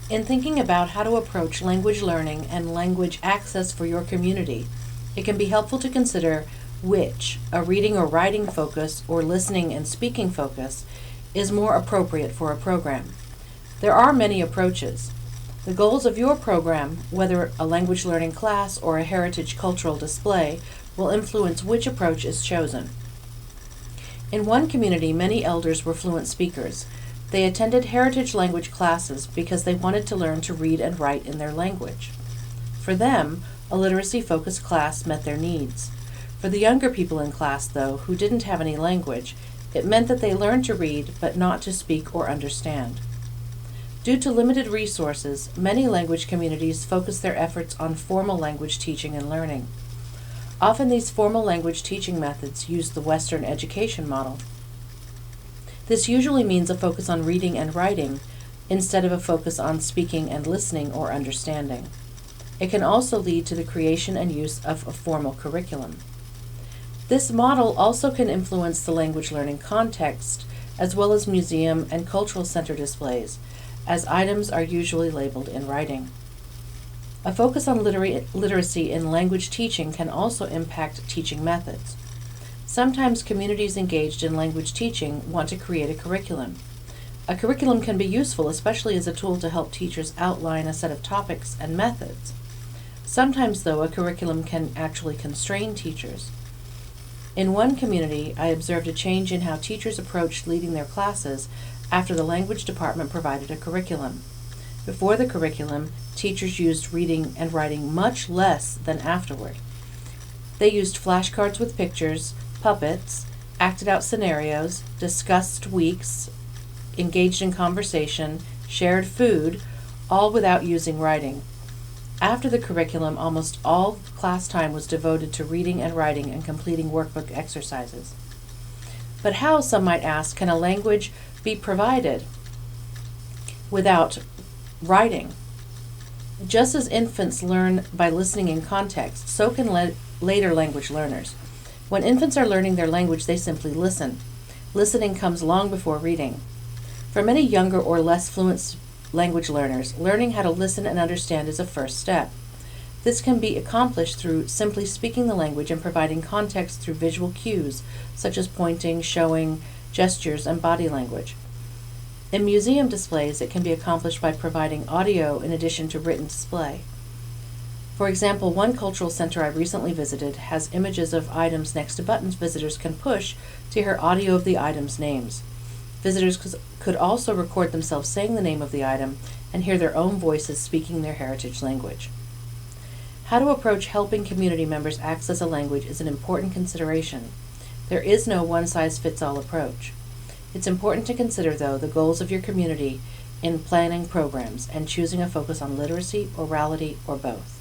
In thinking about how to approach language learning and language access for your community, it can be helpful to consider which, a reading or writing focus or listening and speaking focus, is more appropriate for a program. There are many approaches. The goals of your program, whether a language learning class or a heritage cultural display, will influence which approach is chosen. In one community, many elders were fluent speakers. They attended heritage language classes because they wanted to learn to read and write in their language. For them, a literacy-focused class met their needs. For the younger people in class, though, who didn't have any language, it meant that they learned to read but not to speak or understand. Due to limited resources, many language communities focus their efforts on formal language teaching and learning. Often these formal language teaching methods use the Western education model. This usually means a focus on reading and writing instead of a focus on speaking and listening or understanding. It can also lead to the creation and use of a formal curriculum. This model also can influence the language learning context as well as museum and cultural center displays, as items are usually labeled in writing. A focus on literacy in language teaching can also impact teaching methods. Sometimes communities engaged in language teaching want to create a curriculum. A curriculum can be useful, especially as a tool to help teachers outline a set of topics and methods. Sometimes, though, a curriculum can actually constrain teachers. In one community, I observed a change in how teachers approached leading their classes after the language department provided a curriculum. Before the curriculum, teachers used reading and writing much less than afterward. They used flashcards with pictures, puppets, acted out scenarios, discussed weeks, engaged in conversation, shared food, all without using writing. After the curriculum, almost all class time was devoted to reading and writing and completing workbook exercises. But how, some might ask, can a language be provided without writing? Just as infants learn by listening in context, so can later language learners. When infants are learning their language, they simply listen. Listening comes long before reading. For many younger or less fluent language learners, learning how to listen and understand is a first step. This can be accomplished through simply speaking the language and providing context through visual cues, such as pointing, showing, gestures, and body language. In museum displays, it can be accomplished by providing audio in addition to written display. For example, one cultural center I recently visited has images of items next to buttons visitors can push to hear audio of the items' names. Visitors could also record themselves saying the name of the item and hear their own voices speaking their heritage language. How to approach helping community members access a language is an important consideration. There is no one-size-fits-all approach. It's important to consider, though, the goals of your community in planning programs and choosing a focus on literacy, orality, or both.